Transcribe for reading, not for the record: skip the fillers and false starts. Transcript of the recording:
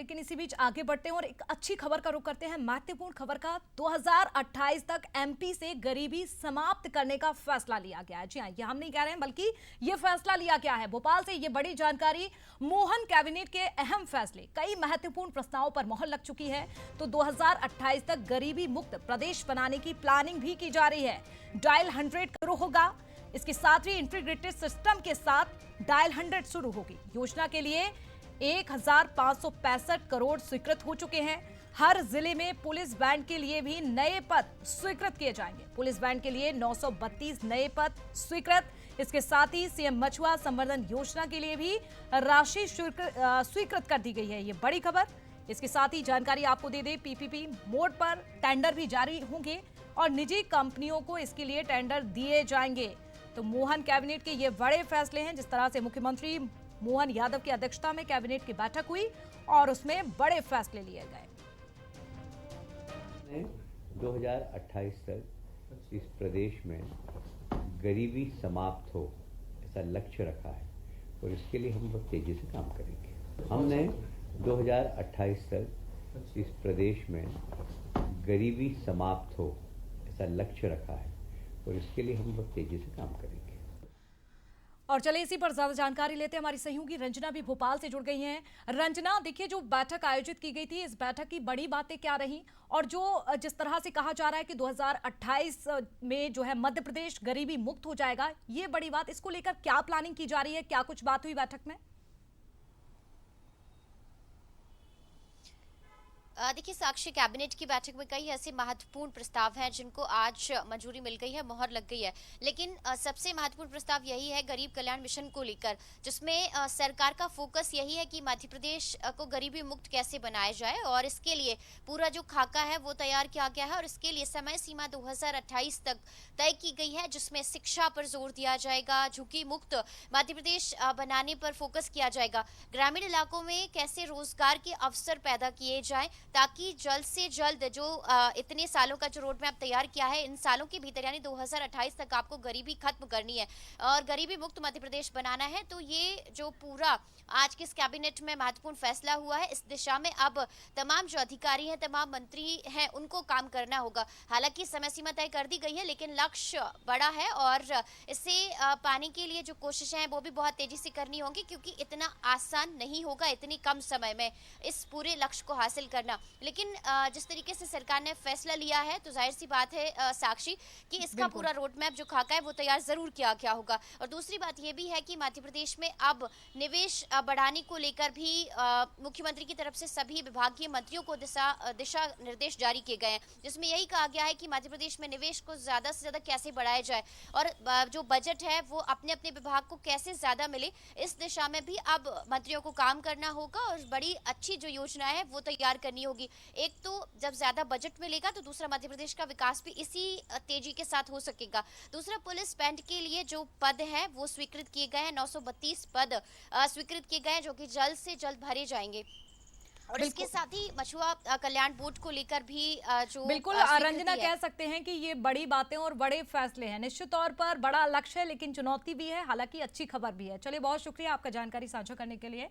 लेकिन इसी बीच आगे बढ़ते हैं और एक अच्छी खबर का रुख करते हैं, महत्वपूर्ण खबर का। 2028 तक एमपी से गरीबी समाप्त करने का फैसला लिया गया है। जी हां, ये हम नहीं कह रहे हैं बल्कि ये फैसला लिया गया है। भोपाल से ये बड़ी जानकारी। मोहन कैबिनेट के अहम फैसले, कई महत्वपूर्ण प्रस्तावों पर मोहर लग चुकी है। तो 2028 तक गरीबी मुक्त प्रदेश बनाने की प्लानिंग भी की जा रही है। डायल 100 शुरू होगा। इसके साथ ही इंटीग्रेटेड सिस्टम के साथ डायल 100 शुरू होगी। योजना के लिए 1565 करोड़ स्वीकृत हो चुके हैं। हर जिले में पुलिस बैंड के लिए भी नए पद स्वीकृत किए जाएंगे। पुलिस बैंड के लिए 932 नए पद स्वीकृत। इसके साथ ही सीएम मछुआ संवर्धन योजना के लिए भी राशि स्वीकृत कर दी गई है। ये बड़ी खबर। इसके साथ ही जानकारी आपको दे दें, पीपीपी मोड पर टेंडर भी जारी होंगे और निजी कंपनियों को इसके लिए टेंडर दिए जाएंगे। तो मोहन कैबिनेट के ये बड़े फैसले हैं। जिस तरह से मुख्यमंत्री मोहन यादव की अध्यक्षता में कैबिनेट की बैठक हुई और उसमें बड़े फैसले लिए गए। 2028 तक इस प्रदेश में गरीबी समाप्त हो, ऐसा लक्ष्य रखा है और इसके लिए हम बहुत तेजी से काम करेंगे। हमने 2028 तक इस प्रदेश में गरीबी समाप्त हो, ऐसा लक्ष्य रखा है और इसके लिए हम बहुत तेजी से काम करेंगे। और चले इसी पर ज्यादा जानकारी लेते हैं। हमारी सहयोगी रंजना भी भोपाल से जुड़ गई हैं। रंजना, देखिए, जो बैठक आयोजित की गई थी, इस बैठक की बड़ी बातें क्या रही और जो जिस तरह से कहा जा रहा है कि 2028 में जो है मध्य प्रदेश गरीबी मुक्त हो जाएगा, ये बड़ी बात, इसको लेकर क्या प्लानिंग की जा रही है, क्या कुछ बात हुई बैठक में? देखिए साक्षी, कैबिनेट की बैठक में कई ऐसे महत्वपूर्ण प्रस्ताव हैं जिनको आज मंजूरी मिल गई है, मोहर लग गई है। लेकिन सबसे महत्वपूर्ण प्रस्ताव यही है गरीब कल्याण मिशन को लेकर, जिसमें सरकार का फोकस यही है कि मध्य प्रदेश को गरीबी मुक्त कैसे बनाया जाए और इसके लिए पूरा जो खाका है वो तैयार किया गया है और इसके लिए समय सीमा 2028 तक तय की गई है, जिसमें शिक्षा पर जोर दिया जाएगा, झुग्गी मुक्त मध्य प्रदेश बनाने पर फोकस किया जाएगा। ग्रामीण इलाकों में कैसे रोजगार के अवसर पैदा किए जाए ताकि जल्द से जल्द जो इतने सालों का जो रोड मैप तैयार किया है, इन सालों के भीतर यानी 2028 तक आपको गरीबी खत्म करनी है और गरीबी मुक्त मध्य प्रदेश बनाना है। तो ये जो पूरा आज के इस कैबिनेट में महत्वपूर्ण फैसला हुआ है, इस दिशा में अब तमाम जो अधिकारी हैं, तमाम मंत्री हैं, उनको काम करना होगा। हालांकि समय सीमा तय कर दी गई है लेकिन लक्ष्य बड़ा है और इसे पाने के लिए जो कोशिशें हैं वो भी बहुत तेजी से करनी होंगी, क्योंकि इतना आसान नहीं होगा इतनी कम समय में इस पूरे लक्ष्य को हासिल करना। लेकिन जिस तरीके से सरकार ने फैसला लिया है तो जाहिर सी बात है साक्षी कि इसका पूरा रोड मैप जो खाका है वो तैयार जरूर किया गया होगा। और दूसरी बात ये भी है कि मध्य प्रदेश में अब निवेश बढ़ाने को लेकर भी मुख्यमंत्री की तरफ से सभी विभागीय मंत्रियों को दिशा निर्देश जारी किए गए हैं, जिसमें यही कहा गया है कि मध्य प्रदेश में निवेश को ज्यादा से ज्यादा कैसे बढ़ाया जाए और जो बजट है वो अपने अपने विभाग को कैसे ज्यादा मिले, इस दिशा में भी अब मंत्रियों को काम करना होगा और बड़ी अच्छी जो योजना है वो तैयार करनी होगी। एक तो जब ज्यादा बजट मिलेगा तो दूसरा मध्य प्रदेश का विकास भी इसी तेजी के साथ हो सकेगा। दूसरा, पुलिस बैंड के लिए जो पद है वो स्वीकृत किए गए हैं, 932 पद स्वीकृत किए गए हैं जो कि जल्द से जल्द भरे जाएंगे। और इसके साथ ही मछुआ कल्याण बोर्ड को लेकर भी जो बिल्कुल रंजना, कह सकते हैं कि ये बड़ी बातें और बड़े फैसले हैं। निश्चित तौर पर बड़ा लक्ष्य है लेकिन चुनौती भी है, हालांकि अच्छी खबर भी है। चलिए, बहुत शुक्रिया आपका जानकारी साझा करने के लिए।